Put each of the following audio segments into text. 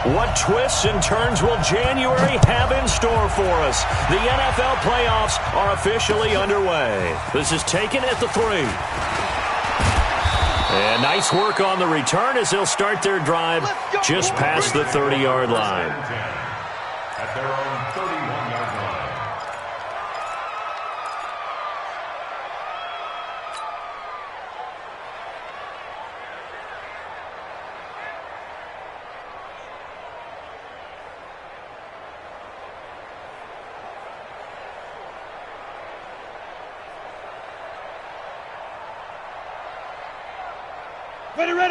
What twists and turns will January have in store for us? The NFL playoffs are officially underway. This is taken at the 3. And nice work on the return as they'll start their drive just past the 30-yard line. At their own 31-yard line.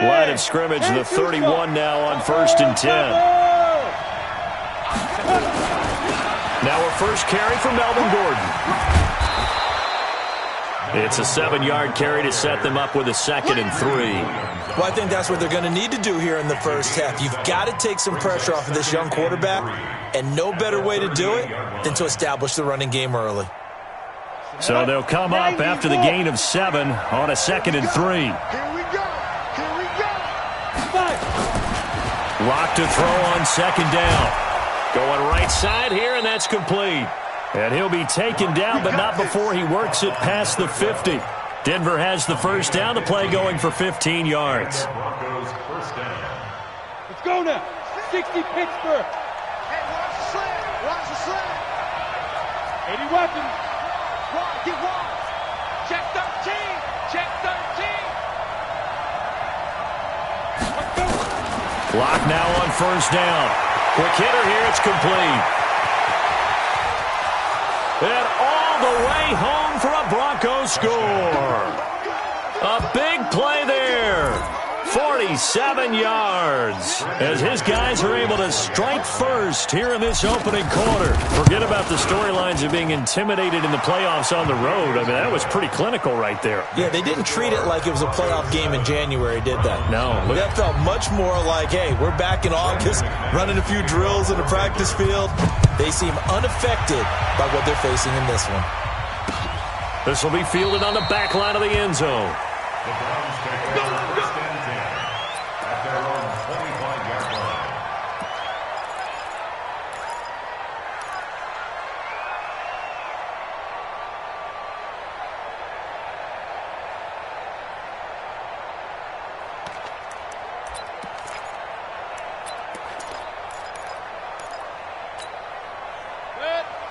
Line of scrimmage, the 31 now on 1st and 10. Now a first carry for Melvin Gordon. It's a 7-yard carry to set them up with a 2nd and 3. Well, I think that's what they're going to need to do here in the first half. You've got to take some pressure off of this young quarterback, and no better way to do it than to establish the running game early. So they'll come up after the gain of 7 on a 2nd and 3. Lock to throw on 2nd down. Going right side here, and that's complete. And he'll be taken down, but not before he works it past the 50. Denver has the first down. The play going for 15 yards. Let's go now. 60 Pittsburgh. Hey, watch the slant. Watch the slant. 80 weapons. Get one. Check 13. Check 13. Clock now on 1st down. Quick hitter here. It's complete. And all the way home for a Broncos score. A big play there. 47 yards as his guys are able to strike first here in this opening quarter. Forget about the storylines of being intimidated in the playoffs on the road. I mean, that was pretty clinical right there. Yeah, they didn't treat it like it was a playoff game in January, did they? No. That felt much more like, hey, we're back in August, running a few drills in the practice field. They seem unaffected by what they're facing in this one. This will be fielded on the back line of the end zone. The Browns take over 1st and 10 at their own 25-yard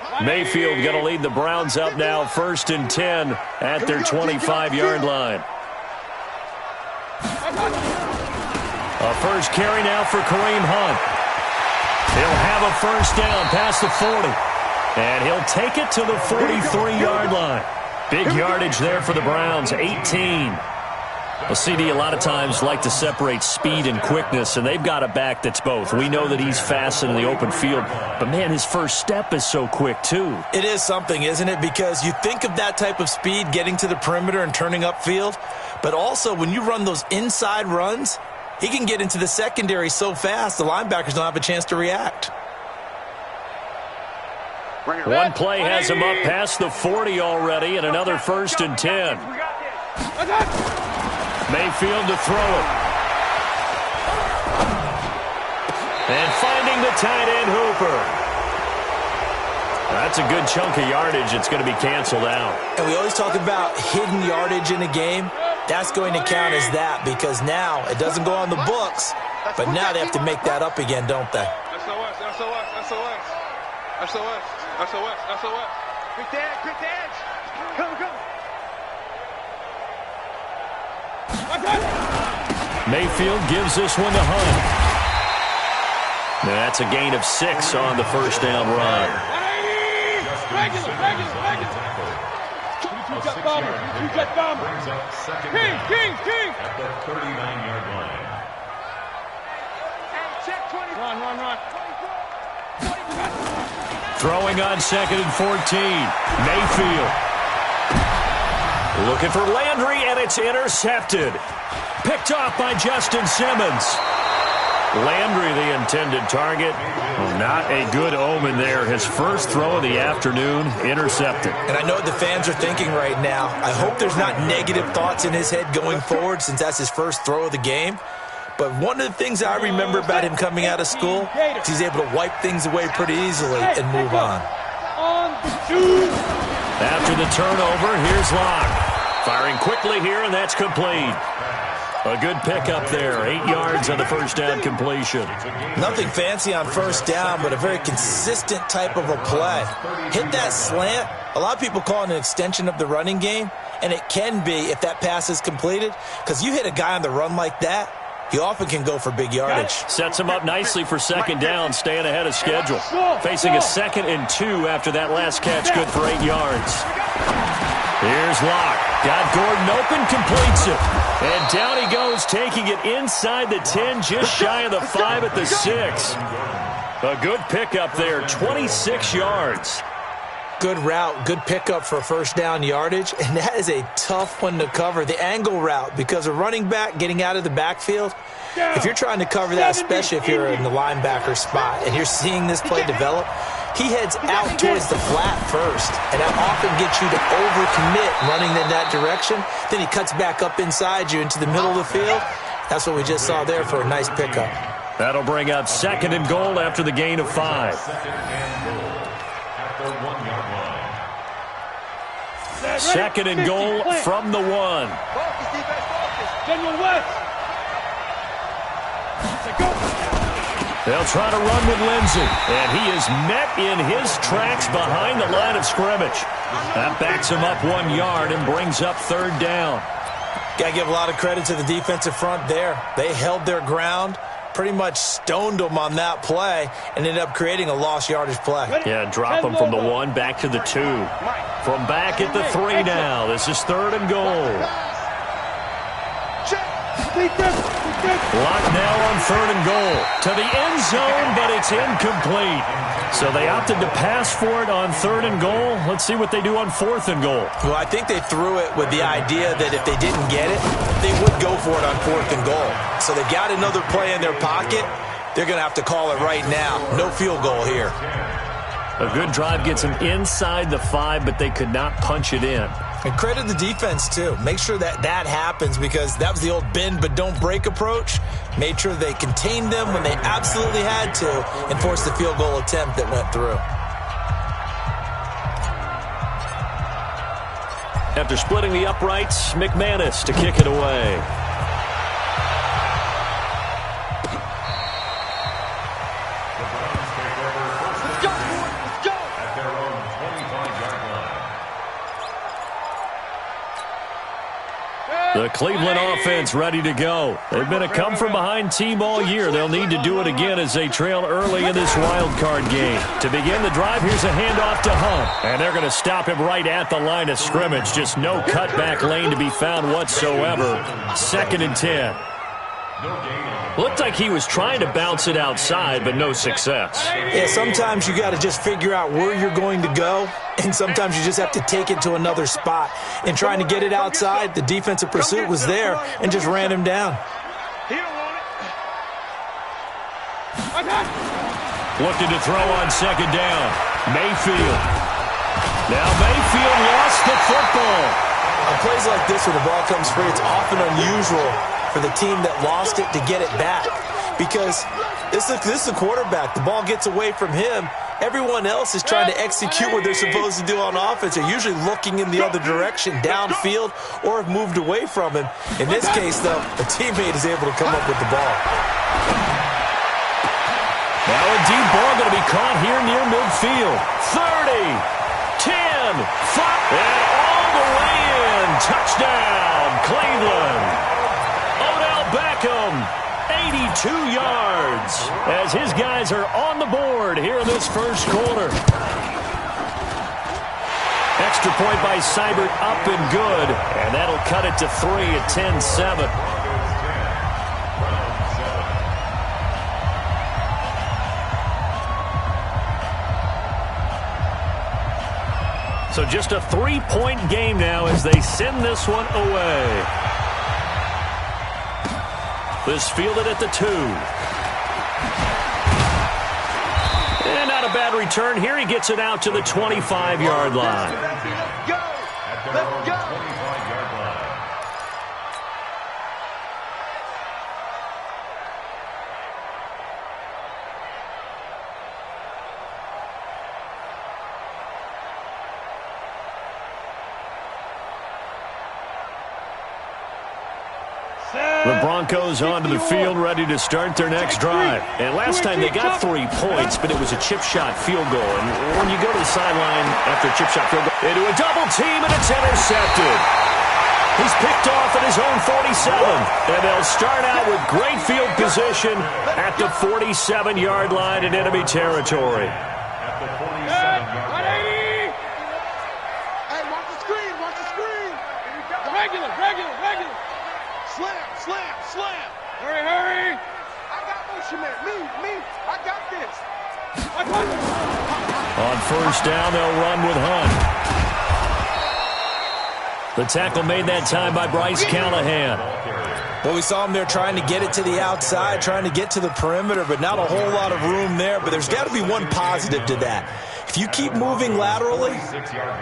line. Mayfield going to lead the Browns up now 1st and 10 at their 25-yard line. A first carry now for Kareem Hunt. He'll have a first down past the 40. And he'll take it to the 43-yard line. Big yardage there for the Browns, 18. Well, CD, a lot of times like to separate speed and quickness, and they've got a back that's both. We know that he's fast in the open field, but, man, his first step is so quick, too. It is something, isn't it? Because you think of that type of speed getting to the perimeter and turning upfield, but also when you run those inside runs, he can get into the secondary so fast the linebackers don't have a chance to react. One play has him up past the 40 already, and another 1st and 10. Mayfield to throw it. And finding the tight end Hooper. That's a good chunk of yardage. It's going to be canceled out. And we always talk about hidden yardage in a game. That's going to count as that because now it doesn't go on the books, but now they have to make that up again, don't they? SOS, SOS, SOS. SOS, SOS, SOS. Quick dance. Come. Mayfield gives this one to Hunt. Now that's a gain of 6 on the first down run. Regular. Brings up 2nd down at the 39-yard line. Check 20. Run. Throwing on 2nd and 14. Mayfield. Looking for Landry, and it's intercepted. Picked off by Justin Simmons. Landry, the intended target. Well, not a good omen there. His first throw of the afternoon, intercepted. And I know what the fans are thinking right now. I hope there's not negative thoughts in his head going forward since that's his first throw of the game. But one of the things I remember about him coming out of school is he's able to wipe things away pretty easily and move on. After the turnover, here's Locke. Firing quickly here, and that's complete. A good pickup there. 8 yards on the first down completion. Nothing fancy on first down, but a very consistent type of a play. Hit that slant. A lot of people call it an extension of the running game, and it can be if that pass is completed, because you hit a guy on the run like that, he often can go for big yardage. Sets him up nicely for second down, staying ahead of schedule. Facing a 2nd and 2 after that last catch, good for 8 yards. Here's Locke. Got Gordon open, completes it. And down he goes, taking it inside the 10, just shy of the 5 at the 6. A good pickup there, 26 yards. Good route, good pickup for first down yardage, and that is a tough one to cover, the angle route, because a running back getting out of the backfield, if you're trying to cover that, especially if you're in the linebacker spot, and you're seeing this play develop, he heads out towards the flat first, and that often gets you to overcommit running in that direction. Then he cuts back up inside you into the middle of the field. That's what we just saw there for a nice pickup. That'll bring up 2nd and goal after the gain of 5. Second and goal from the 1. General West. They'll try to run with Lindsey, and he is met in his tracks behind the line of scrimmage. That backs him up 1 yard and brings up 3rd down. Got to give a lot of credit to the defensive front there. They held their ground, pretty much stoned them on that play, and ended up creating a lost yardage play. Yeah, drop him from the 1 back to the 2. From back at the 3 now. This is 3rd and goal. Locked now on 3rd and goal. To the end zone, but it's incomplete. So they opted to pass for it on 3rd and goal. Let's see what they do on 4th and goal. Well, I think they threw it with the idea that if they didn't get it, they would go for it on 4th and goal. So they got another play in their pocket. They're going to have to call it right now. No field goal here. A good drive gets them inside the 5, but they could not punch it in. And credit the defense, too. Make sure that that happens, because that was the old bend but don't break approach. Made sure they contained them when they absolutely had to and forced the field goal attempt that went through. After splitting the uprights, McManus to kick it away. The Cleveland offense ready to go. They've been a come-from-behind team all year. They'll need to do it again as they trail early in this wild card game. To begin the drive, here's a handoff to Hunt. And they're going to stop him right at the line of scrimmage. Just no cutback lane to be found whatsoever. 2nd and 10. Looked like he was trying to bounce it outside, but no success. Yeah, sometimes you got to just figure out where you're going to go, and sometimes you just have to take it to another spot. And trying to get it outside, the defensive pursuit was there and just ran him down. He don't want it. Looking to throw on 2nd down. Mayfield. Now Mayfield lost the football. On plays like this where the ball comes free, it's often unusual for the team that lost it to get it back, because this is the quarterback. The ball gets away from him. Everyone else is trying to execute what they're supposed to do on offense. They're usually looking in the other direction, downfield, or have moved away from him. In this case, though, a teammate is able to come up with the ball. Now a deep ball going to be caught here near midfield. 30, 10, 5, and all the way in. Touchdown, Cleveland. Beckham, 82 yards, as his guys are on the board here in this first quarter. Extra point by Seibert, up and good, and that'll cut it to 3 at 10-7. So just a 3-point game now as they send this one away. This fielded at the 2. And not a bad return here. He gets it out to the 25-yard line. Go! Let's go! The Broncos onto the field, ready to start their next drive. And last time they got 3 points, but it was a chip shot field goal. And when you go to the sideline after a chip shot field goal, into a double team, and it's intercepted. He's picked off at his own 47. And they'll start out with great field position at the 47-yard line in enemy territory. At the 47-yard line. Hey, watch the screen, watch the screen. Regular. Slam. Hurry. I got motion man. Me. I got this. On first down, they'll run with Hunt. The tackle made that time by Bryce Callahan. Well, we saw him there trying to get it to the outside, trying to get to the perimeter, but not a whole lot of room there. But there's got to be one positive to that. If you keep moving laterally,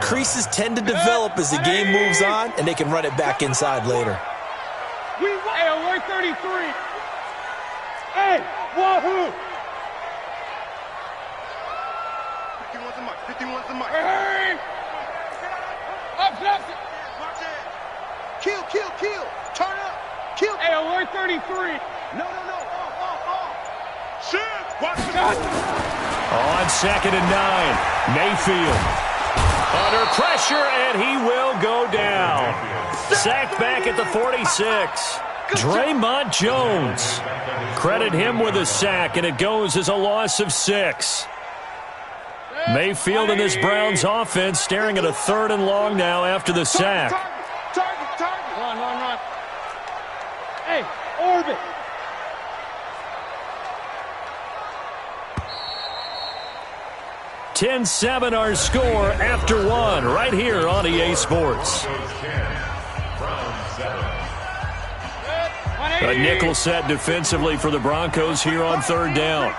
creases tend to develop as the game moves on, and they can run it back inside later. Hey, alert 33. Hey, wahoo. 51's the mic. Hurry. Up. Watch it. Kill. Turn up. Kill. Hey, alert 33. No. Off. Shit. Watch it. On second and 9, Mayfield. Under pressure, and he will go down. Sacked back at the 46. Draymond Jones. Credit him with a sack, and it goes as a loss of 6. Mayfield and this Browns offense staring at a 3rd and long now after the sack. Target. Run. Hey, orbit. $10-7 our score after 1 right here on EA Sports. A nickel set defensively for the Broncos here on 3rd down.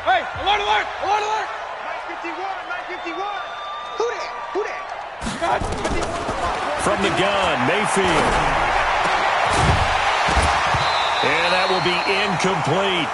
Hey, alert. 951. Who that? From the gun, Mayfield. And that will be incomplete.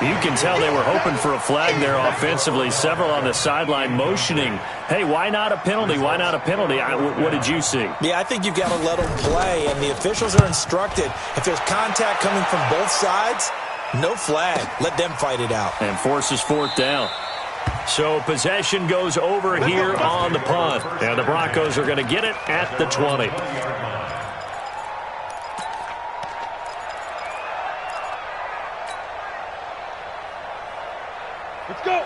You can tell they were hoping for a flag there offensively. Several on the sideline motioning, hey, why not a penalty? What did you see? Yeah, I think you've got to let them play, and the officials are instructed, if there's contact coming from both sides, no flag. Let them fight it out. And forces 4th down. So possession goes over here on the punt. And the Broncos are going to get it at the 20.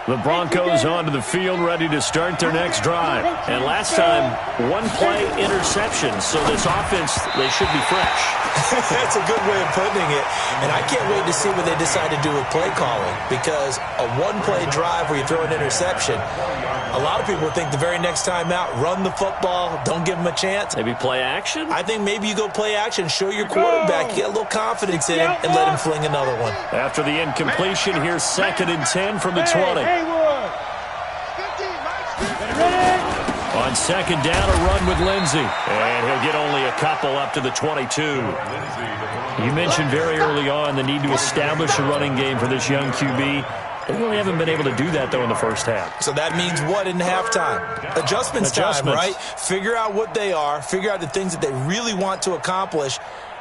The Broncos onto the field, ready to start their next drive. And last time, 1-play interception. So this offense, they should be fresh. That's a good way of putting it. And I can't wait to see what they decide to do with play calling. Because a 1-play drive where you throw an interception, a lot of people think the very next time out, run the football, don't give them a chance. Maybe play action? I think maybe you go play action, show your quarterback, get a little confidence in him, and let him fling another one. After the incompletion, here's 2nd and 10 from the 20. On 2nd down, a run with Lindsey. And he'll get only a couple up to the 22. You mentioned very early on the need to establish a running game for this young QB. They really haven't been able to do that, though, in the first half. So that means what in halftime? Adjustments time, right? Figure out what they are, figure out the things that they really want to accomplish,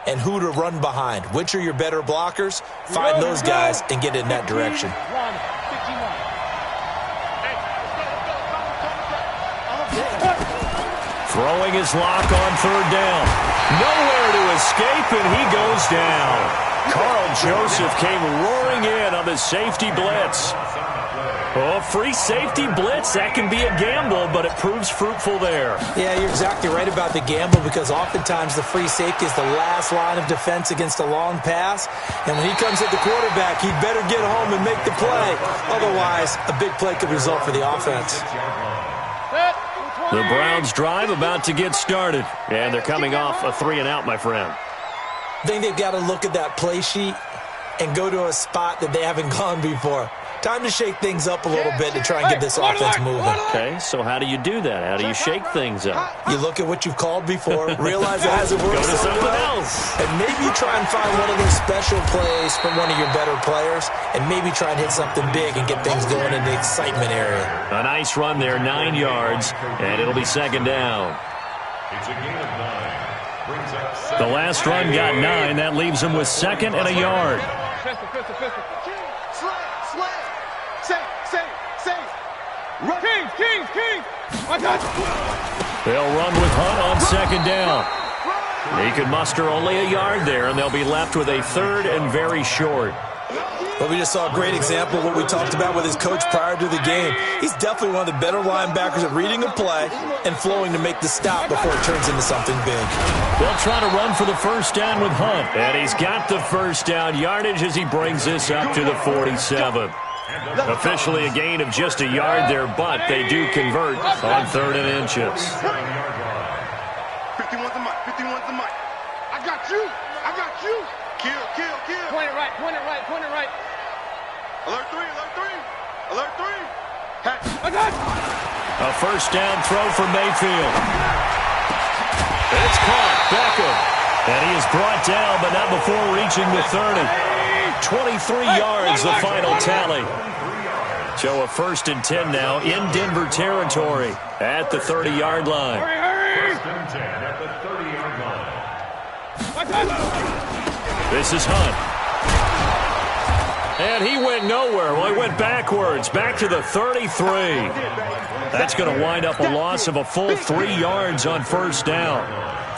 and who to run behind. Which are your better blockers? Find those guys and get in that direction. Throwing his lock on 3rd down. Nowhere to escape, and he goes down. Carl Joseph came roaring in on the safety blitz. Oh, free safety blitz, that can be a gamble, but it proves fruitful there. Yeah, you're exactly right about the gamble, because oftentimes the free safety is the last line of defense against a long pass. And when he comes at the quarterback, he'd better get home and make the play. Otherwise, a big play could result for the offense. The Browns drive about to get started, and they're coming off a 3-and-out, my friend. I think they've got to look at that play sheet and go to a spot that they haven't gone before. Time to shake things up a little bit to try and get this offense moving. Okay, so how do you do that? How do you shake things up? You look at what you've called before, realize it hasn't worked Go to so something well, else. and maybe you try and find one of those special plays from one of your better players, and maybe try and hit something big and get things going in the excitement area. A nice run there, 9 yards, and it'll be 2nd down. It's a gain of 9. The last run got 9. That leaves him with 2nd and a yard. Pistol, pistol, pistol. Slam. Say. Run. Kings. My God. They'll run with Hunt on 2nd down. He could muster only a yard there, and they'll be left with a 3rd and very short. Well, we just saw a great example of what we talked about with his coach prior to the game. He's definitely one of the better linebackers at reading a play and flowing to make the stop before it turns into something big. They'll try to run for the 1st down with Hunt, and he's got the 1st down yardage as he brings this up to the 47. Officially a gain of just a yard there, but they do convert on 3rd and inches. 51's the mic. I got you. Kill. Point it right. Alert 3. My God. A 1st down throw for Mayfield. It's caught. Beckham. And he is brought down, but not before reaching the 30. 23 yards, the final tally. So a 1st and 10 now in Denver territory at the 30-yard line. Hurry. 1st and 10 at the 30-yard line. My God. This is Hunt. And he went nowhere. Well, he went backwards, back to the 33. That's going to wind up a loss of a full 3 yards on 1st down.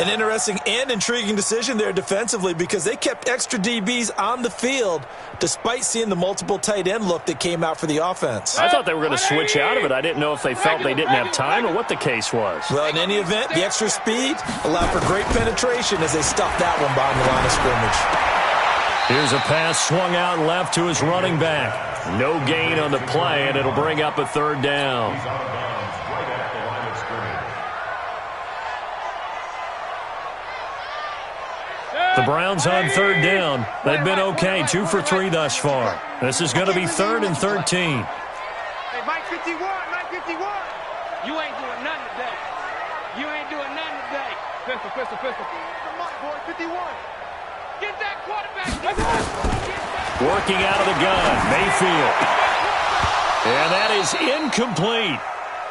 An interesting and intriguing decision there defensively because they kept extra DBs on the field despite seeing the multiple tight end look that came out for the offense. I thought they were going to switch out of it. I didn't know if they felt they didn't have time or what the case was. Well, in any event, the extra speed allowed for great penetration as they stuffed that one behind the line of scrimmage. Here's a pass swung out left to his running back. No gain on the play, and it'll bring up a 3rd down. He's out of bounds right at the line of scrimmage. The Browns on 3rd down. They've been okay, 2 for 3 thus far. This is going to be 3rd and 13. Hey, Mike 51. You ain't doing nothing today. Pistol. Come on, boy. 51. Get that quarterback. Working out of the gun, Mayfield. And that is incomplete.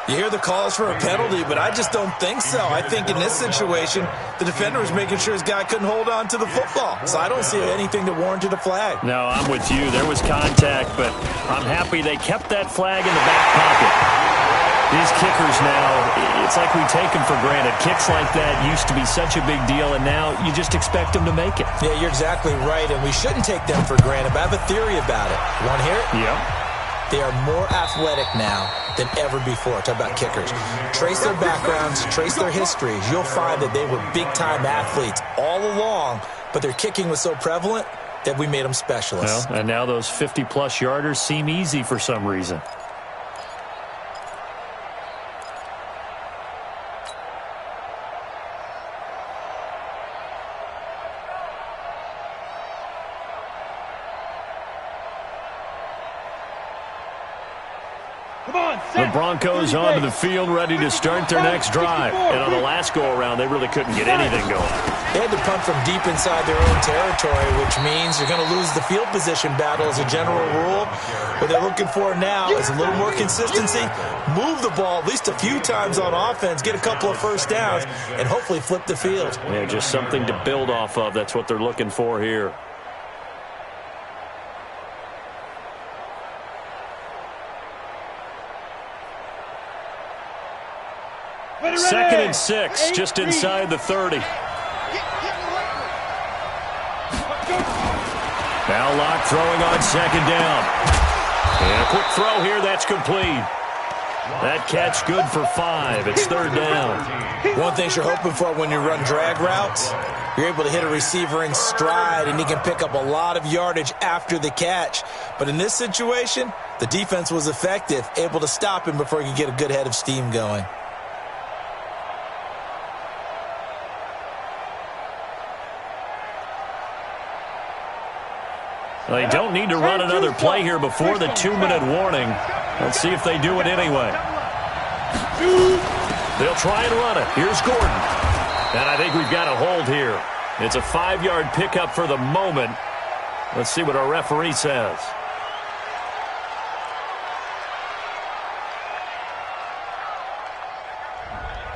You hear the calls for a penalty, but I just don't think so. I think in this situation, the defender was making sure his guy couldn't hold on to the football. So I don't see anything that warranted a flag. No, I'm with you. There was contact, but I'm happy they kept that flag in the back pocket. These kickers now, it's like we take them for granted. Kicks like that used to be such a big deal, and now you just expect them to make it. Yeah, you're exactly right, and we shouldn't take them for granted, but I have a theory about it. You want to hear it? Yeah. They are more athletic now than ever before. Talk about kickers. Trace their backgrounds, trace their histories. You'll find that they were big-time athletes all along, but their kicking was so prevalent that we made them specialists. Well, and now those 50-plus yarders seem easy for some reason. The Broncos onto the field, ready to start their next drive. And on the last go-around, they really couldn't get anything going. They had to punt from deep inside their own territory, which means you're going to lose the field position battle as a general rule. What they're looking for now is a little more consistency, move the ball at least a few times on offense, get a couple of 1st downs, and hopefully flip the field. Yeah, just something to build off of. That's what they're looking for here. Second and 6, just inside the 30. Now Locke throwing on 2nd down. And a quick throw here, that's complete. That catch good for 5. It's 3rd down. One thing you're hoping for when you run drag routes, you're able to hit a receiver in stride, and he can pick up a lot of yardage after the catch. But in this situation, the defense was effective, able to stop him before he could get a good head of steam going. They don't need to run another play here before the 2-minute warning. Let's see if they do it anyway. They'll try and run it. Here's Gordon. And I think we've got a hold here. It's a 5-yard pickup for the moment. Let's see what our referee says.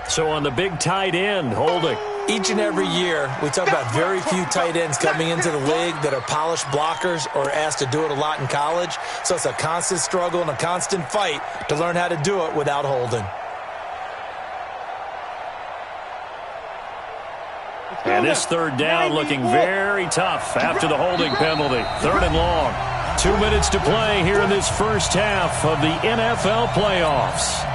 So on the big tight end, holding. Each and every year, we talk about very few tight ends coming into the league that are polished blockers or asked to do it a lot in college. So it's a constant struggle and a constant fight to learn how to do it without holding. And this third down looking very tough after the holding penalty. Third and long. 2 minutes to play here in this first half of the NFL playoffs.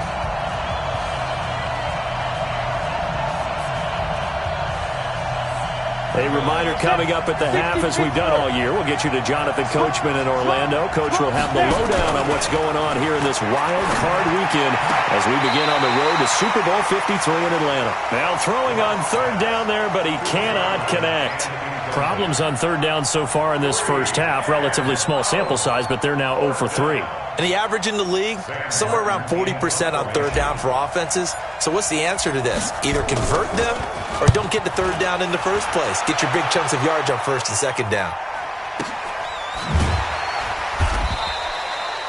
A reminder coming up at the half, as we've done all year. We'll get you to Jonathan Coachman in Orlando. Coach will have the lowdown on what's going on here in this wild card weekend as we begin on the road to Super Bowl 53 in Atlanta. Now throwing on third down there, but he cannot connect. Problems on third down so far in this first half. Relatively small sample size, but they're now 0 for 3. And the average in the league, somewhere around 40% on third down for offenses. So what's the answer to this? Either convert them or don't get the third down in the first place. Get your big chunks of yards on first and second down.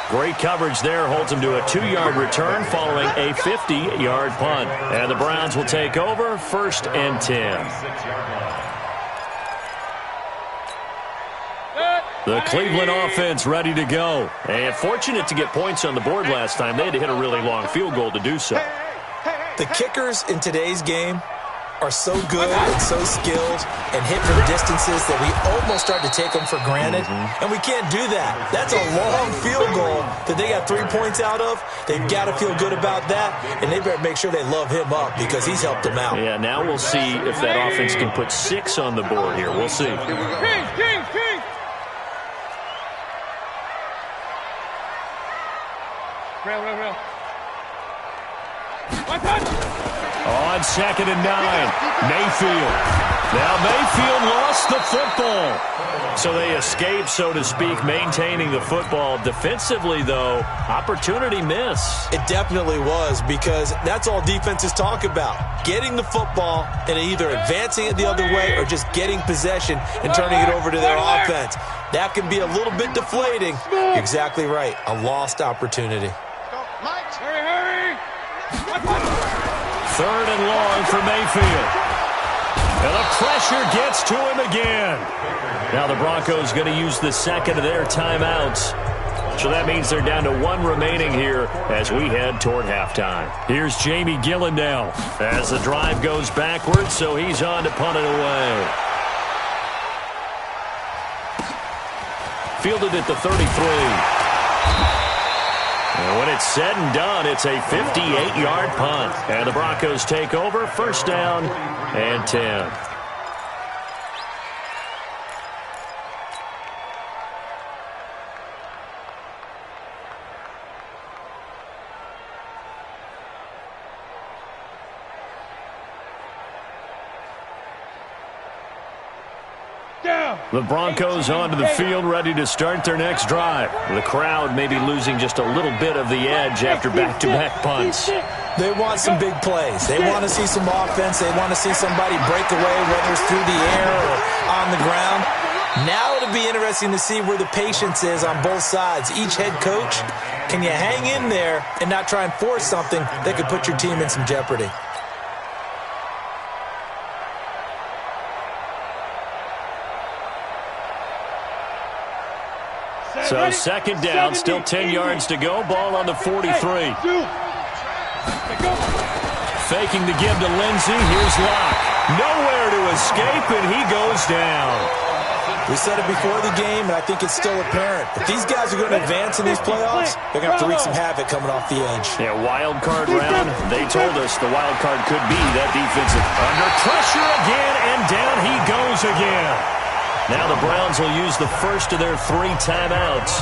Great coverage there. Holds him to a 2-yard return following a 50-yard punt. And the Browns will take over, 1st and 10. The Cleveland offense ready to go. And fortunate to get points on the board last time. They had to hit a really long field goal to do so. The kickers in today's game are so good and so skilled and hit from distances that we almost start to take them for granted. And we can't do that. That's a long field goal that they got 3 points out of. They've got to feel good about that, and they better make sure they love him up because he's helped them out. Yeah, now we'll see if that offense can put 6 on the board here. We'll see. King. Real. On 2nd and 9, Mayfield. Now Mayfield lost the football. So they escape, so to speak, maintaining the football. Defensively, though, opportunity miss. It definitely was, because that's all defenses talk about. Getting the football and either advancing it the other way or just getting possession and turning it over to their offense. That can be a little bit deflating. You're exactly right. A lost opportunity. Hurry. 3rd and long for Mayfield. And the pressure gets to him again. Now the Broncos going to use the second of their timeouts. So that means they're down to 1 remaining here as we head toward halftime. Here's Jamie Gillandale as the drive goes backwards, so he's on to punt it away. Fielded at the 33. And when it's said and done, it's a 58-yard punt. And the Broncos take over, 1st down and 10. The Broncos onto the field, ready to start their next drive. The crowd may be losing just a little bit of the edge after back-to-back punts. They want some big plays. They want to see some offense. They want to see somebody break away, whether it's through the air or on the ground. Now it'll be interesting to see where the patience is on both sides. Each head coach, can you hang in there and not try and force something that could put your team in some jeopardy? So 2nd down, still 10 yards to go. Ball on the 43. Faking the give to Lindsey. Here's Locke. Nowhere to escape, and he goes down. We said it before the game, and I think it's still apparent. If these guys are going to advance in these playoffs, they're going to have to wreak some havoc coming off the edge. Yeah, wild card round. They told us the wild card could be that defensive. Under pressure again, and down he goes again. Now the Browns will use the first of their 3 timeouts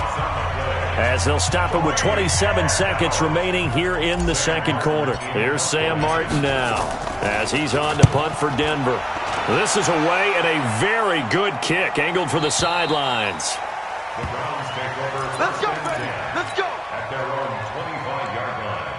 as they'll stop it with 27 seconds remaining here in the second quarter. Here's Sam Martin now as he's on to punt for Denver. This is away and a very good kick angled for the sidelines. The Browns take over. Let's go, Freddie. Let's go. At their own 25-yard line.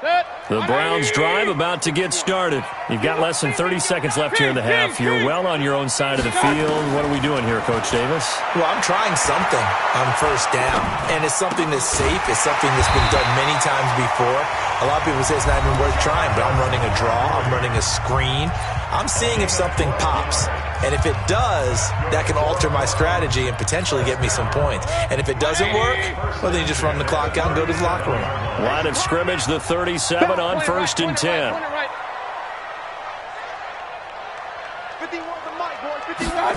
The Browns drive about to get started. You've got less than 30 seconds left here in the half. You're well on your own side of the field. What are we doing here, Coach Davis? Well, I'm trying something on first down, and it's something that's safe. It's something that's been done many times before. A lot of people say it's not even worth trying, but I'm running a draw. I'm running a screen. I'm seeing if something pops. And if it does, that can alter my strategy and potentially get me some points. And if it doesn't work, well, then you just run the clock out and go to the locker room. Line of scrimmage, the 37 on 1st and 10. 51 the mic, boys. 51.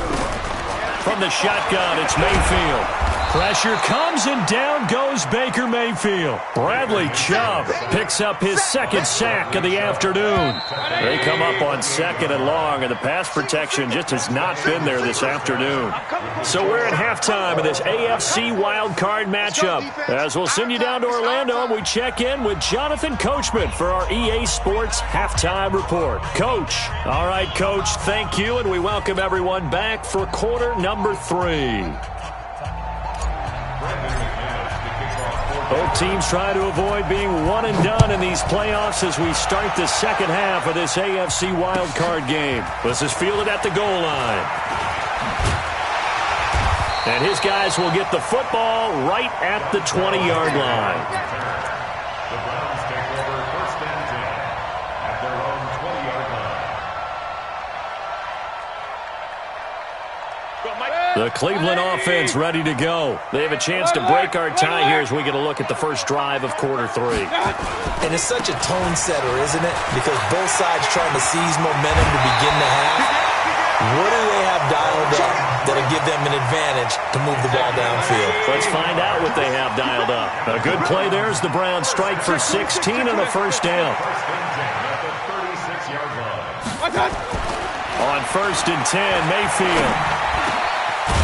From the shotgun, it's Mayfield. Pressure comes, and down goes Baker Mayfield. Bradley Chubb picks up his second sack of the afternoon. They come up on 2nd and long, and the pass protection just has not been there this afternoon. So we're at halftime of this AFC wildcard matchup. As we'll send you down to Orlando, and we check in with Jonathan Coachman for our EA Sports Halftime Report. Coach. All right, Coach, thank you, and we welcome everyone back for quarter number 3. Both teams try to avoid being one and done in these playoffs as we start the second half of this AFC wildcard game. This is fielded at the goal line. And his guys will get the football right at the 20-yard line. The Browns take over 1st and 10 at their own 20-yard line. The Cleveland offense ready to go. They have a chance to break our tie here as we get a look at the first drive of quarter 3. And it's such a tone setter, isn't it? Because both sides trying to seize momentum to begin the half. What do they have dialed up that'll give them an advantage to move the ball downfield? Let's find out what they have dialed up. A good play there as the Browns strike for 16 and a first down. 1st and 10 at the 36-yard line. On 1st and 10, Mayfield.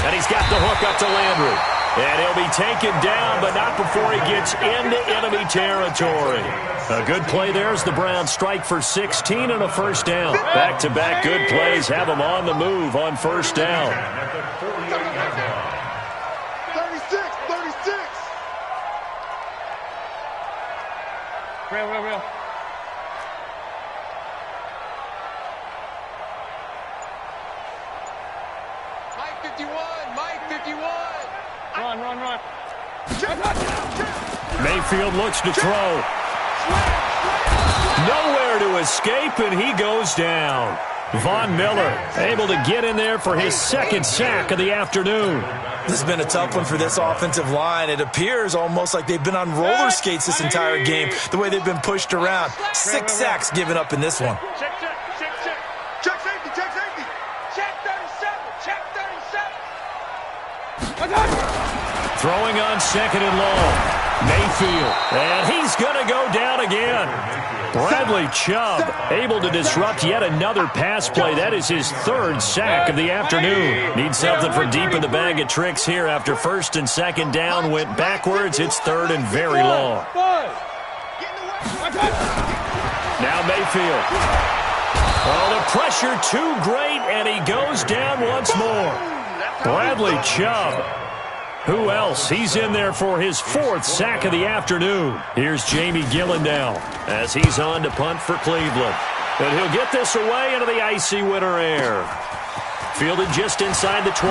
And he's got the hook up to Landry. And he'll be taken down, but not before he gets into enemy territory. A good play there as the Browns strike for 16 and a first down. Back-to-back good plays have them on the move on first down. 36. Real. Mike 51. Run. Mayfield looks to throw. Nowhere to escape, and he goes down. Von Miller able to get in there for his second sack of the afternoon. This has been a tough one for this offensive line. It appears almost like they've been on roller skates this entire game, the way they've been pushed around. 6 sacks given up in this one. Check safety. Check 37. Throwing on 2nd and long. Mayfield. And he's going to go down again. Bradley Chubb able to disrupt yet another pass play. That is his 3rd sack of the afternoon. Needs something from deep in the bag of tricks here after 1st and 2nd down went backwards. It's 3rd and very long. Now Mayfield. Oh, the pressure too great, and he goes down once more. Bradley Chubb. Who else? He's in there for his 4th sack of the afternoon. Here's Jamie Gillendow as he's on to punt for Cleveland. And he'll get this away into the icy winter air. Fielded just inside the 20.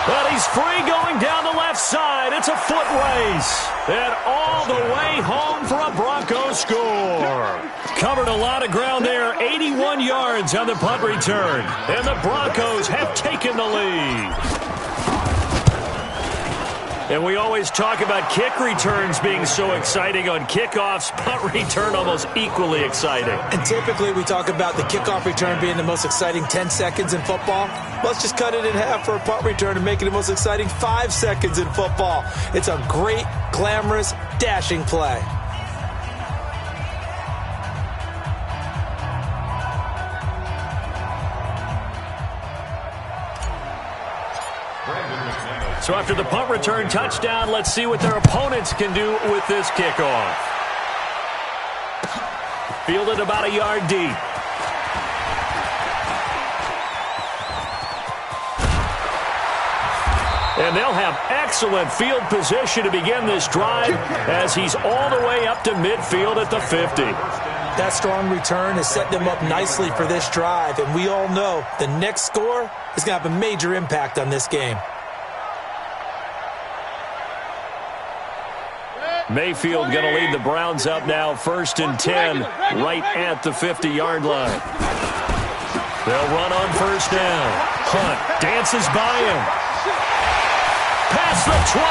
But he's free going down the left side. It's a foot race. And all the way home for a Broncos score. Covered a lot of ground there. 81 yards on the punt return. And the Broncos have taken the lead. And we always talk about kick returns being so exciting on kickoffs. Punt return almost equally exciting. And typically we talk about the kickoff return being the most exciting 10 seconds in football. Let's just cut it in half for a punt return and make it the most exciting 5 seconds in football. It's a great, glamorous, dashing play. So after the punt return touchdown, let's see what their opponents can do with this kickoff. Fielded about a yard deep. And they'll have excellent field position to begin this drive as he's all the way up to midfield at the 50. That strong return has set them up nicely for this drive, and we all know the next score is going to have a major impact on this game. Mayfield going to lead the Browns up now, 1st and 10, right at the 50-yard line. They'll run on 1st down. Hunt dances by him. Past the 20.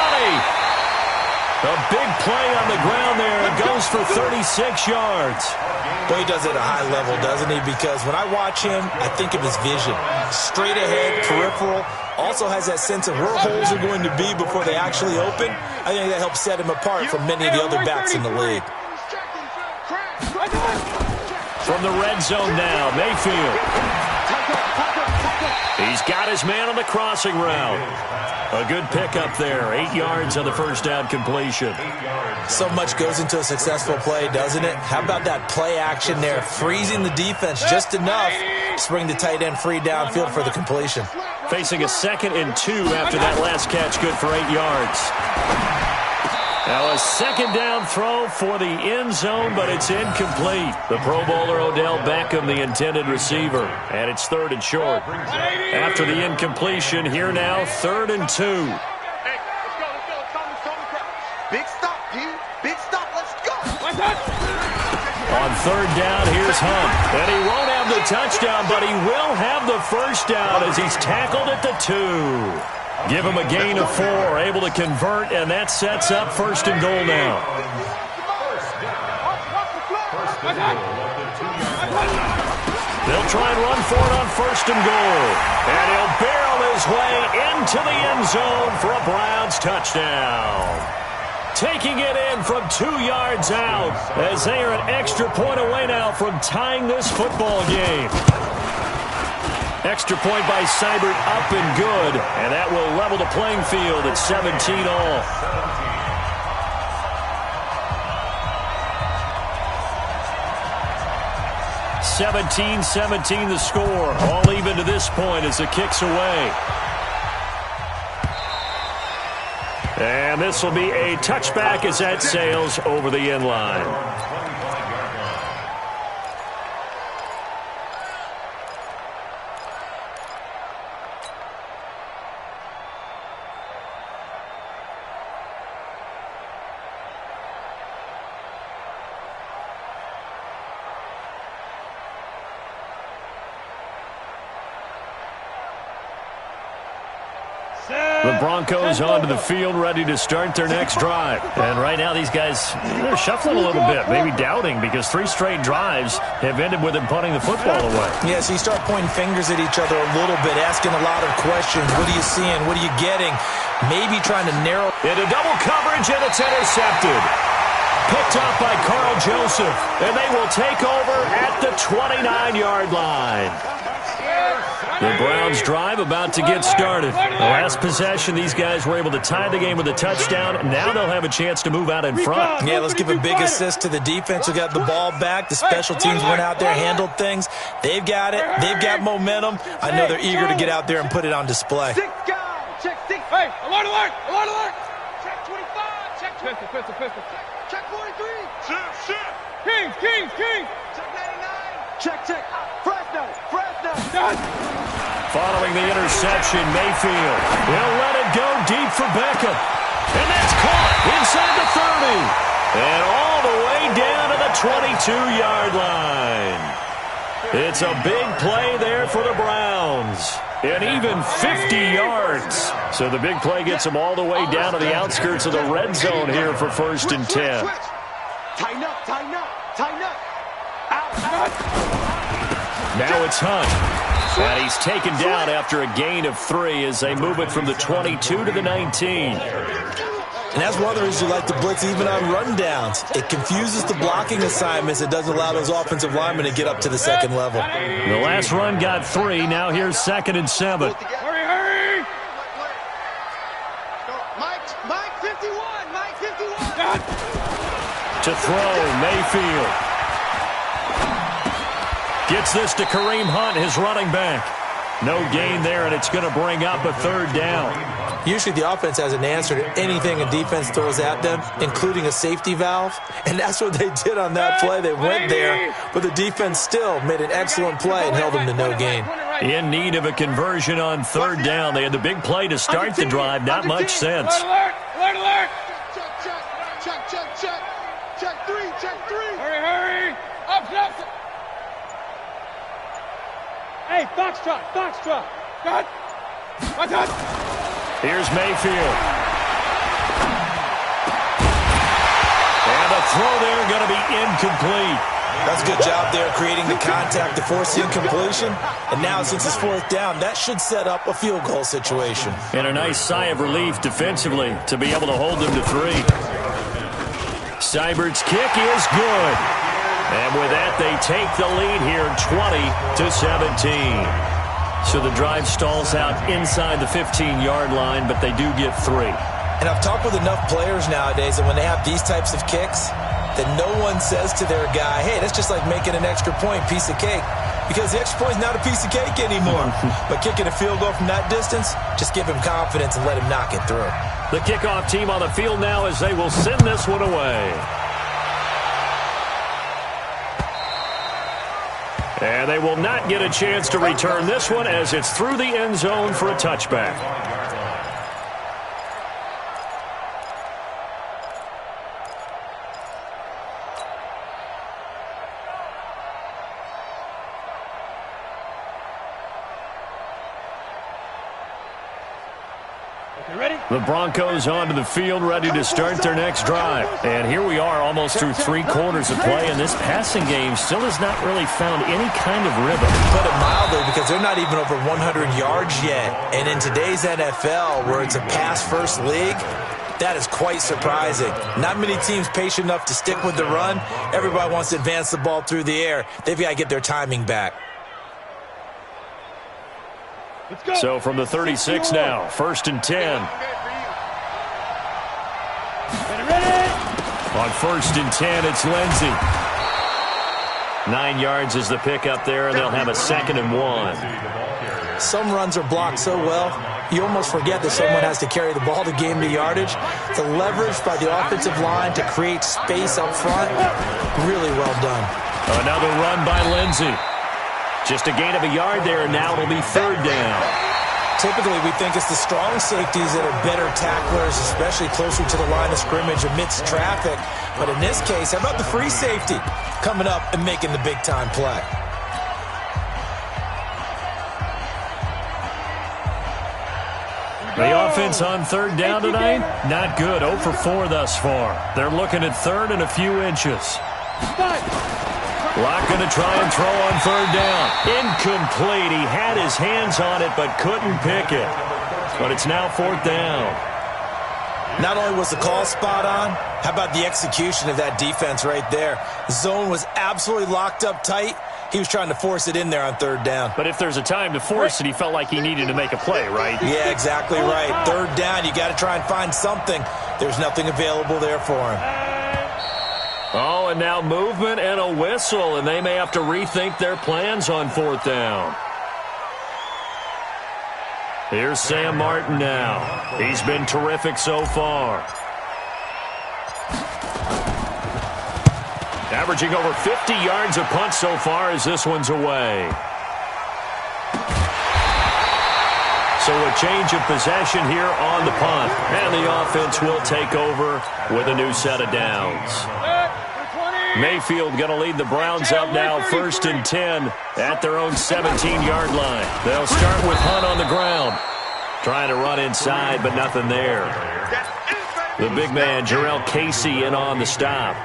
A big play on the ground there. It goes for 36 yards. Boy, he does it at a high level, doesn't he? Because when I watch him, I think of his vision. Straight ahead, peripheral. Also has that sense of where holes are going to be before they actually open. I think that helps set him apart from many of the other backs in the league. From the red zone now, Mayfield. He's got his man on the crossing route. A good pickup there. 8 yards on the 1st down completion. So much goes into a successful play, doesn't it? How about that play action there? Freezing the defense just enough to bring the tight end free downfield for the completion. Facing a 2nd and 2 after that last catch, good for 8 yards. Now a 2nd down throw for the end zone, but it's incomplete. The Pro Bowler Odell Beckham, the intended receiver, and it's 3rd and short. After the incompletion, here now, 3rd and 2. Hey, let's go. Big stop, dude. Big stop. Let's go. On 3rd down, here's Hunt. And he won't have the touchdown, but he will have the 1st down as he's tackled at the 2. Give him a gain of 4, able to convert, and that sets up 1st and goal now. They'll try and run for it on 1st and goal. And he'll barrel his way into the end zone for a Browns touchdown. Taking it in from 2 yards out as they are an extra point away now from tying this football game. Extra point by Seibert up and good, and that will level the playing field at 17 all. (17-17) the score. All even to this point as the kick's away. And this will be a touchback as that sails over the end line. The Broncos onto the field, ready to start their next drive. And right now, these guys, they're shuffling a little bit, maybe doubting, because 3 straight drives have ended with them punting the football away. Yeah, so you start pointing fingers at each other a little bit, asking a lot of questions. What are you seeing? What are you getting? Maybe trying to narrow. Into double coverage, and it's intercepted. Picked up by Carl Joseph, and they will take over at the 29-yard line. The Browns drive about to get started. The last possession, these guys were able to tie the game with a touchdown. Now they'll have a chance to move out in front. Yeah, let's give a big assist to the defense who got the ball back. The special teams went out there, handled things. They've got it. They've got momentum. I know they're eager to get out there and put it on display. Check 6. Hey, alert, alert, alert, alert. Check 25. Check 20. Pistol. Check 43. Shit. Kings. Check 99. Check. Fresno. Following the interception, Mayfield will let it go deep for Beckham. And that's caught inside the 30. And all the way down to the 22-yard line. It's a big play there for the Browns. And even 50 yards. So the big play gets them all the way down to the outskirts of the red zone here for 1st and 10. Tighten up. Out. Now it's Hunt. And he's taken down after a gain of 3 as they move it from the 22 to the 19. And that's one of the reasons you like to blitz even on rundowns. It confuses the blocking assignments. It doesn't allow those offensive linemen to get up to the second level. The last run got 3. Now here's 2nd and 7. Hurry. Mike 51. To throw, Mayfield. Gets this to Kareem Hunt, his running back. No gain there, and it's going to bring up a third down. Usually the offense has an answer to anything a defense throws at them, including a safety valve, and that's what they did on that play. They went there, but the defense still made an excellent play and held them to no gain. In need of a conversion on third down. They had the big play to start the drive. Not much sense. Alert, alert, alert. Check three. Hurry. Up. Hey, Foxtrot. Cut. My touch. Here's Mayfield. And the throw there going to be incomplete. That's a good job there creating the contact to force the incompletion. And now since it's fourth down, that should set up a field goal situation. And a nice sigh of relief defensively to be able to hold them to 3. Seibert's kick is good. And with that, they take the lead here 20-17. So the drive stalls out inside the 15-yard line, but they do get 3. And I've talked with enough players nowadays that when they have these types of kicks, that no one says to their guy, hey, that's just like making an extra point, piece of cake. Because the extra point is not a piece of cake anymore. But kicking a field goal from that distance, just give him confidence and let him knock it through. The kickoff team on the field now as they will send this one away. And they will not get a chance to return this one as it's through the end zone for a touchback. The Broncos onto the field, ready to start their next drive. And here we are almost through 3 quarters of play, and this passing game still has not really found any kind of rhythm. Put it mildly, because they're not even over 100 yards yet. And in today's NFL, where it's a pass-first league, that is quite surprising. Not many teams patient enough to stick with the run. Everybody wants to advance the ball through the air. They've got to get their timing back. So from the 36 now, 1st and 10. On 1st and 10, it's Lindsey. 9 yards is the pickup there, and they'll have a 2nd and 1. Some runs are blocked so well, you almost forget that someone has to carry the ball to gain the yardage. The leverage by the offensive line to create space up front, really well done. Another run by Lindsey. Just a gain of a yard there, and now it'll be 3rd down. Typically, we think it's the strong safeties that are better tacklers, especially closer to the line of scrimmage amidst traffic. But in this case, how about the free safety coming up and making the big-time play? The offense on 3rd down tonight, not good. 0 for 4 thus far. They're looking at 3rd and a few inches. Locke going to try and throw on 3rd down. Incomplete. He had his hands on it but couldn't pick it. But it's now 4th down. Not only was the call spot on, how about the execution of that defense right there? Zone was absolutely locked up tight. He was trying to force it in there on 3rd down. But if there's a time to force it, he felt like he needed to make a play, right? Yeah, exactly right. 3rd down, you got to try and find something. There's nothing available there for him. Oh, and now movement and a whistle, and they may have to rethink their plans on 4th down. Here's Sam Martin now. He's been terrific so far. Averaging over 50 yards a punt so far as this one's away. So a change of possession here on the punt. And the offense will take over with a new set of downs. Mayfield going to lead the Browns up now, 1st and 10 at their own 17-yard line. They'll start with Hunt on the ground. Trying to run inside, but nothing there. The big man, Jarrell Casey, in on the stop.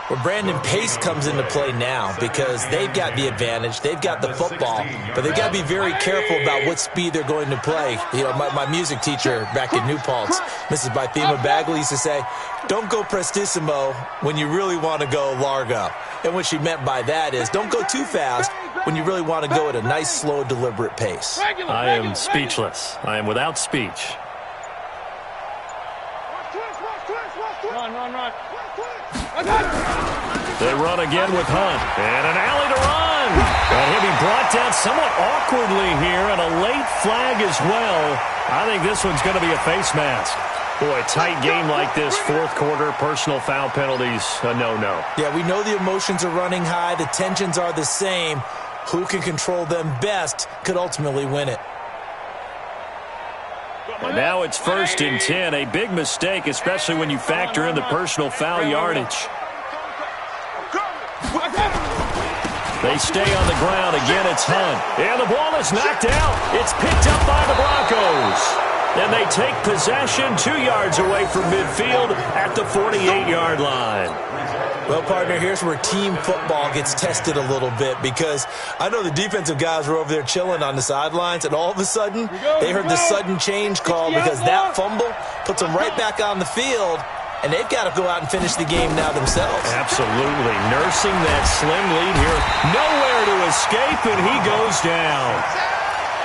Well, Brandon Pace comes into play now because they've got the advantage. They've got the football, but they've got to be very careful about what speed they're going to play. You know, my music teacher back in New Paltz, Mrs. Bythema Bagley, used to say, don't go prestissimo when you really want to go largo. And what she meant by that is don't go too fast when you really want to go at a nice, slow, deliberate pace. I am speechless. I am without speech. Run. They run again with Hunt. And an alley to run. And he'll be brought down somewhat awkwardly here, and a late flag as well. I think this one's going to be a face mask. Boy, a tight game like this, fourth quarter, personal foul penalties, a no-no. Yeah, we know the emotions are running high. The tensions are the same. Who can control them best could ultimately win it. And now it's 1st and 10, a big mistake, especially when you factor in the personal foul yardage. They stay on the ground. Again, it's Hunt. And the ball is knocked out. It's picked up by the Broncos. And they take possession 2 yards away from midfield at the 48-yard line. Well, partner, here's where team football gets tested a little bit, because I know the defensive guys were over there chilling on the sidelines, and all of a sudden they heard the sudden change call because that fumble puts them right back on the field, and they've got to go out and finish the game now themselves. Absolutely. Nursing that slim lead here. Nowhere to escape, and he goes down.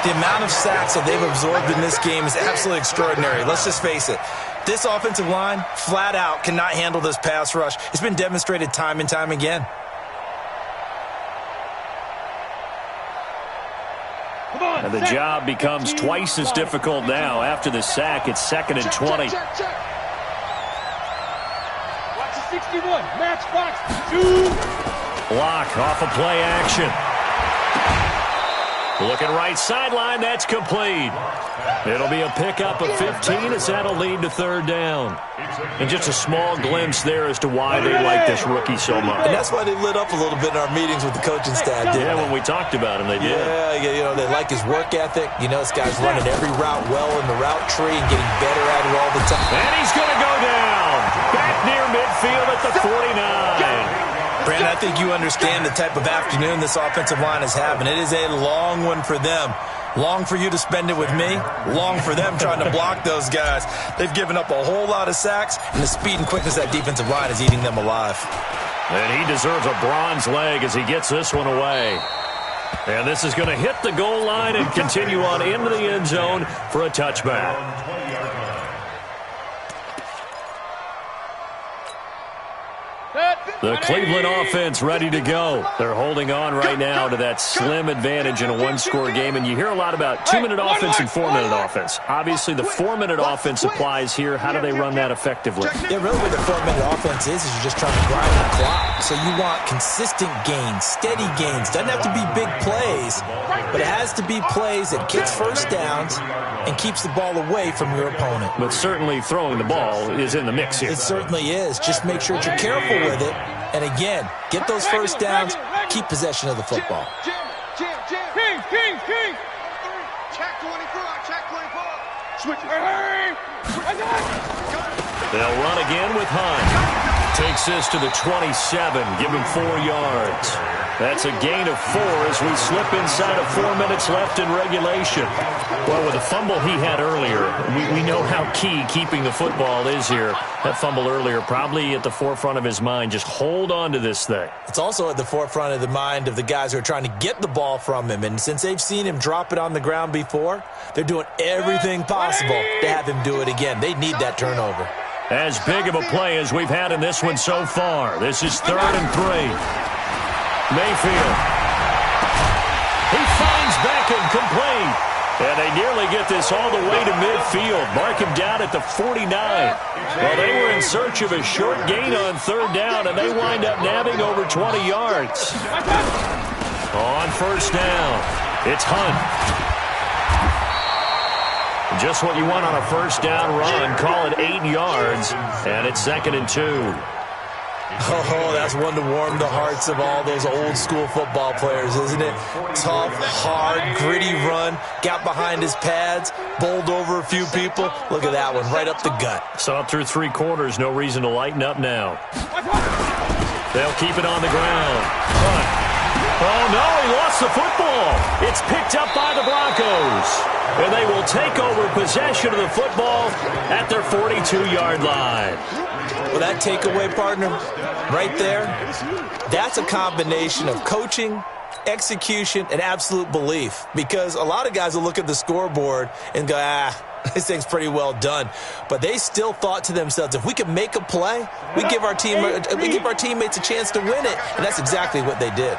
The amount of sacks that they've absorbed in this game is absolutely extraordinary. Let's just face it. This offensive line, flat out, cannot handle this pass rush. It's been demonstrated time and time again. And the job becomes twice as difficult now. After the sack, it's 2nd and 20. Watch the 61. Match box. 2. Block off of play action. Looking right sideline, that's complete. It'll be a pickup of 15 as that'll lead to 3rd down. And just a small glimpse there as to why they like this rookie so much. And that's why they lit up a little bit in our meetings with the coaching staff, didn't Yeah, they? when we talked about him, they did. Yeah, you know, they like his work ethic. You know, this guy's running every route well in the route tree and getting better at it all the time. And he's going to go down. Back near midfield at the 49. Brandon, I think you understand the type of afternoon this offensive line is having. It is a long one for them. Long for you to spend it with me. Long for them trying to block those guys. They've given up a whole lot of sacks, and the speed and quickness of that defensive line is eating them alive. And he deserves a bronze leg as he gets this one away. And this is going to hit the goal line and continue on into the end zone for a touchback. The Cleveland offense ready to go. They're holding on right now to that slim advantage in a one-score game. And you hear a lot about 2-minute offense and 4-minute offense. Obviously, the 4-minute offense applies here. How do they run that effectively? Yeah, really what the 4-minute offense is you're just trying to grind the clock. So you want consistent gains, steady gains. Doesn't have to be big plays, but it has to be plays that gets first downs and keeps the ball away from your opponent. But certainly throwing the ball is in the mix here. It certainly is. Just make sure that you're careful with it. And again, get those first downs, keep possession of the football. King. Check 24, check 24. Switch. They'll run again with Hunt. Takes this to the 27, give him 4 yards. That's a gain of 4 as we slip inside of 4 minutes left in regulation. Well, with the fumble he had earlier, we know how key keeping the football is here. That fumble earlier probably at the forefront of his mind. Just hold on to this thing. It's also at the forefront of the mind of the guys who are trying to get the ball from him. And since they've seen him drop it on the ground before, they're doing everything possible to have him do it again. They need that turnover. As big of a play as we've had in this one so far. This is 3rd and 3. Mayfield. He finds Beckham complete. And they nearly get this all the way to midfield. Mark him down at the 49. Well, they were in search of a short gain on 3rd down, and they wind up nabbing over 20 yards. On 1st down, it's Hunt. Just what you want on a 1st down run. Call it 8 yards, and it's 2nd and 2. Oh, that's one to warm the hearts of all those old school football players, isn't it? Tough, hard, gritty run, got behind his pads, bowled over a few people. Look at that one, right up the gut. So up through 3 quarters, no reason to lighten up now. They'll keep it on the ground. Oh, no, he lost the football. It's picked up by the Broncos. And they will take over possession of the football at their 42-yard line. Well, that takeaway, partner, right there, that's a combination of coaching, execution, and absolute belief. Because a lot of guys will look at the scoreboard and go, This thing's pretty well done. But they still thought to themselves, if we can make a play, we give our teammates a chance to win it. And that's exactly what they did.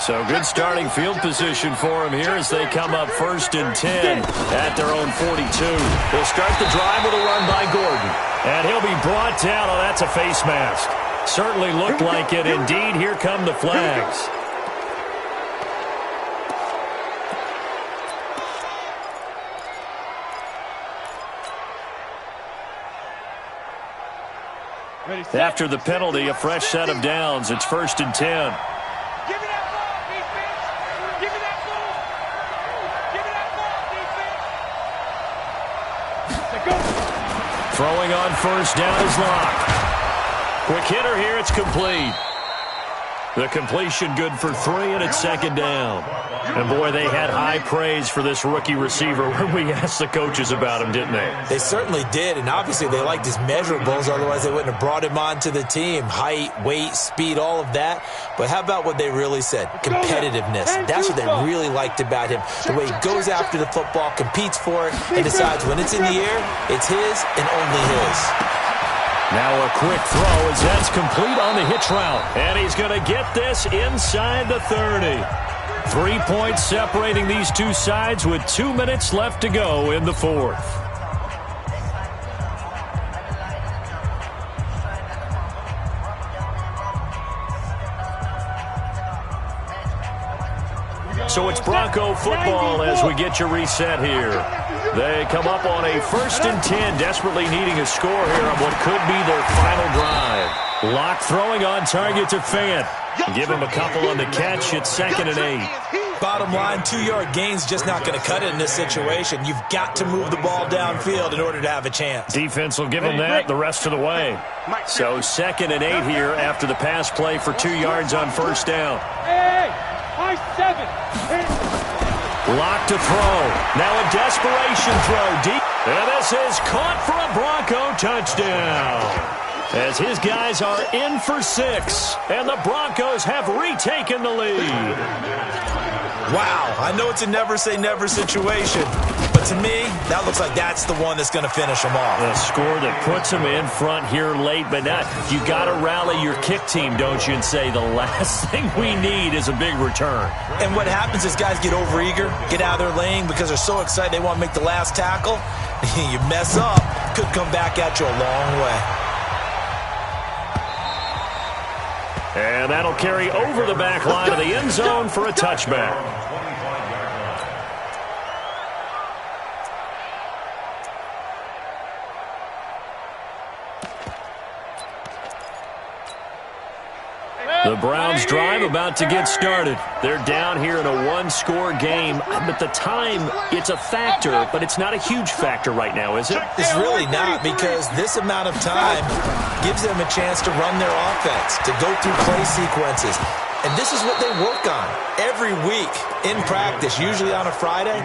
So good starting field position for them here as they come up 1st and 10 at their own 42. They'll start the drive with a run by Gordon. And he'll be brought down. Oh, that's a face mask. Certainly looked like it. Indeed, here come the flags. After the penalty, a fresh set of downs. It's 1st and 10. Give me that ball, defense. Give me that ball. Give me that ball, defense. Go. Throwing on 1st down is Locke. Quick hitter here. It's complete. The completion good for 3, and it's 2nd down. And, boy, they had high praise for this rookie receiver when we asked the coaches about him, didn't they? They certainly did, and obviously they liked his measurables. Otherwise, they wouldn't have brought him onto the team. Height, weight, speed, all of that. But how about what they really said? Competitiveness. That's what they really liked about him. The way he goes after the football, competes for it, and decides when it's in the air, it's his and only his. Now a quick throw as that's complete on the hitch route. And he's going to get this inside the 30. 3 points separating these two sides with 2 minutes left to go in the 4th. So it's Bronco football as we get you reset here. They come up on a 1st and 10, desperately needing a score here on what could be their final drive. Locke throwing on target to Fant. Give him a couple on the catch. It's 2nd and 8. Bottom line, 2-yard gain's just not going to cut it in this situation. You've got to move the ball downfield in order to have a chance. Defense will give them that the rest of the way. So 2nd and 8 here after the pass play for 2 yards on 1st down. Hey, high 7. Locke to throw. Now a desperation throw deep. And this is caught for a Bronco touchdown. As his guys are in for 6. And the Broncos have retaken the lead. Wow, I know it's a never-say-never situation, but to me, that looks like that's the one that's going to finish them off. A score that puts them in front here late, but not. You got to rally your kick team, don't you, and say the last thing we need is a big return. And what happens is guys get overeager, get out of their lane because they're so excited they want to make the last tackle. You mess up, could come back at you a long way. And that'll carry over the back line of the end zone for a touchback. The Browns drive about to get started. They're down here in a one-score game, but the time, it's a factor, but it's not a huge factor right now, is it? It's really not, because this amount of time gives them a chance to run their offense, to go through play sequences. And this is what they work on every week in practice, usually on a Friday.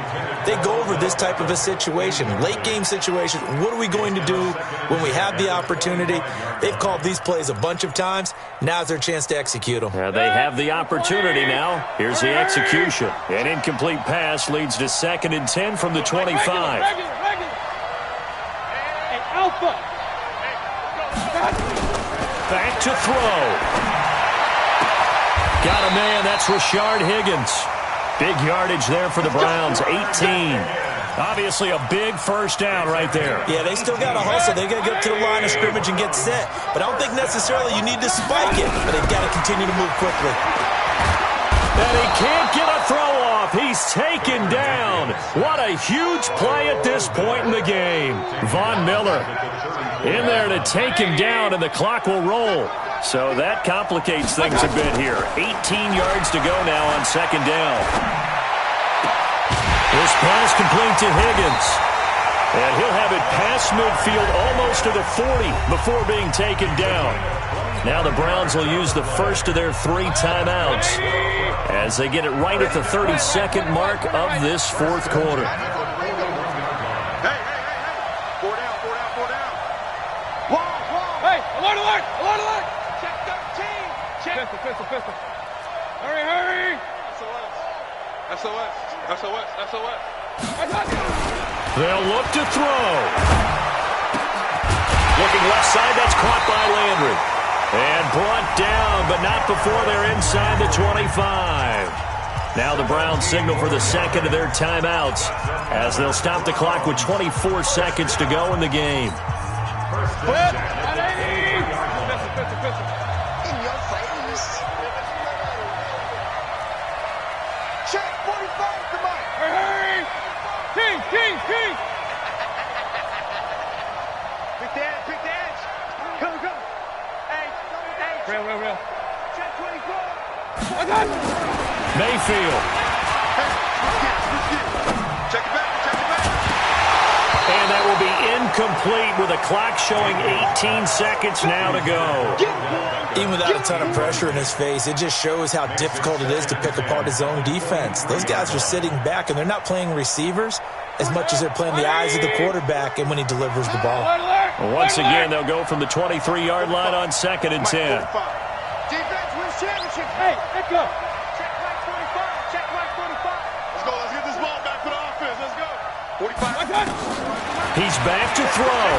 They go over this type of a situation, late-game situation. What are we going to do when we have the opportunity? They've called these plays a bunch of times. Now's their chance to execute them. They have the opportunity now. Here's the execution. An incomplete pass leads to 2nd and 10 from the 25. Hey, Alpha. Back to throw. Got a man, that's Rashard Higgins. Big yardage there for the Browns, 18. Obviously a big first down right there. Yeah, they still got to hustle. They got to get to the line of scrimmage and get set. But I don't think necessarily you need to spike it, but they've got to continue to move quickly. And he can't get a throw off. He's taken down. What a huge play at this point in the game. Von Miller in there to take him down, and the clock will roll. So that complicates things a bit here. 18 yards to go now on 2nd down. This pass complete to Higgins. And he'll have it past midfield almost to the 40 before being taken down. Now the Browns will use the first of their 3 timeouts as they get it right at the 32nd mark of this 4th quarter. Pistol. Hurry. SOS. They'll look to throw. Looking left side, that's caught by Landry. And brought down, but not before they're inside the 25. Now the Browns signal for the second of their timeouts as they'll stop the clock with 24 seconds to go in the game. Flip. In your face. Check 45, come on. Hey! King! Pick the edge. Come. Hey. Real. Check 24. I got it! Mayfield. Check it back. And that will be incomplete with a clock showing 18 seconds now to go. Even without a ton of pressure in his face, it just shows how difficult it is to pick apart his own defense. Those guys are sitting back, and they're not playing receivers as much as they're playing the eyes of the quarterback and when he delivers the ball. Well, once again, they'll go from the 23-yard line on 2nd and 10. Defense wins championship. Hey, let's go. Check right 45. Check right 45. Let's go. Let's get this ball back for the offense. Let's go. 45. I got it! He's back to throw.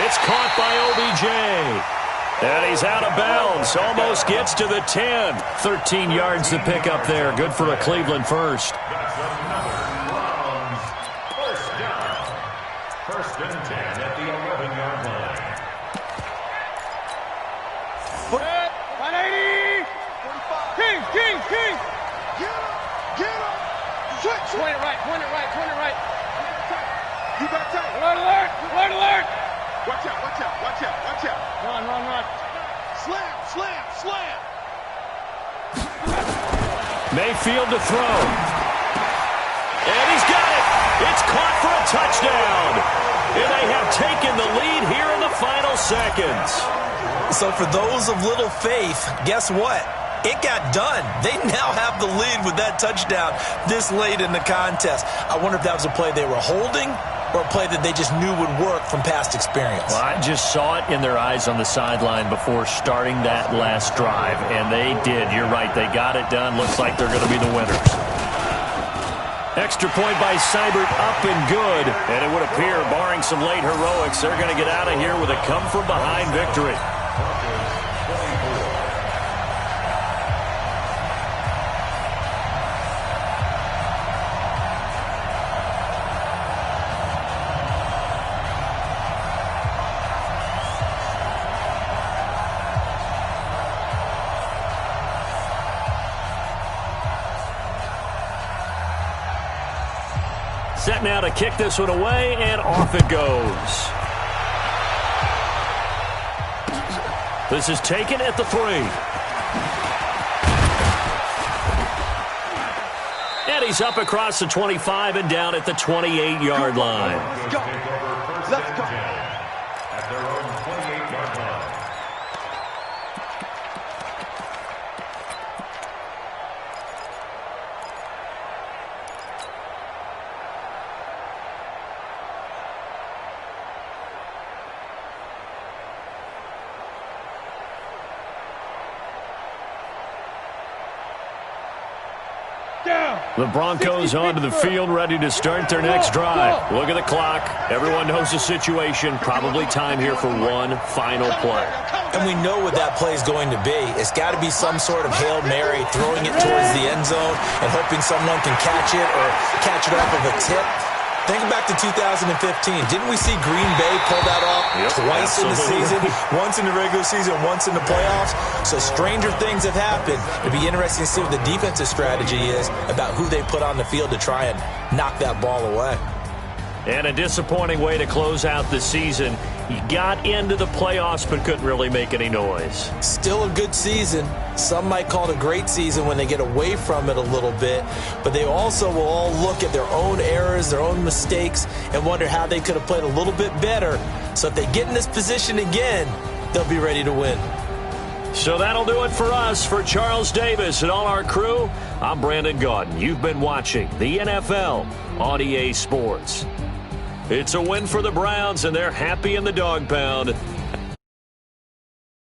It's caught by OBJ. And he's out of bounds. Almost gets to the 10. 13 yards to pick up there. Good for a Cleveland first. First and 10 at the 11-yard line. 180! 45. King! Get him. Switch. Point it right. You got tight. Alert! Watch out. Run. Slam. Mayfield to throw. And he's got it. It's caught for a touchdown. And they have taken the lead here in the final seconds. So for those of little faith, guess what? It got done. They now have the lead with that touchdown this late in the contest. I wonder if that was a play they were holding or a play that they just knew would work from past experience. Well, I just saw it in their eyes on the sideline before starting that last drive, and they did. You're right. They got it done. Looks like they're going to be the winners. Extra point by Seibert, up and good. And it would appear, barring some late heroics, they're going to get out of here with a come-from-behind victory. Set now to kick this one away, and off it goes. This is taken at the 3. And he's up across the 25 and down at the 28-yard line. Let's go. At their own 28-yard line. The Broncos onto the field, ready to start their next drive. Look at the clock. Everyone knows the situation. Probably time here for one final play. And we know what that play is going to be. It's got to be some sort of Hail Mary, throwing it towards the end zone and hoping someone can catch it or catch it off of a tip. Think back to 2015. Didn't we see Green Bay pull that off twice in the season? Once in the regular season, once in the playoffs. So stranger things have happened. It'd be interesting to see what the defensive strategy is about who they put on the field to try and knock that ball away. And a disappointing way to close out the season. You got into the playoffs but couldn't really make any noise. Still a good season. Some might call it a great season when they get away from it a little bit, but they also will all look at their own errors, their own mistakes, and wonder how they could have played a little bit better. So if they get in this position again, they'll be ready to win. So that'll do it for us. For Charles Davis and all our crew, I'm Brandon Gaudin. You've been watching the NFL on EA Sports. It's a win for the Browns, and they're happy in the dog pound.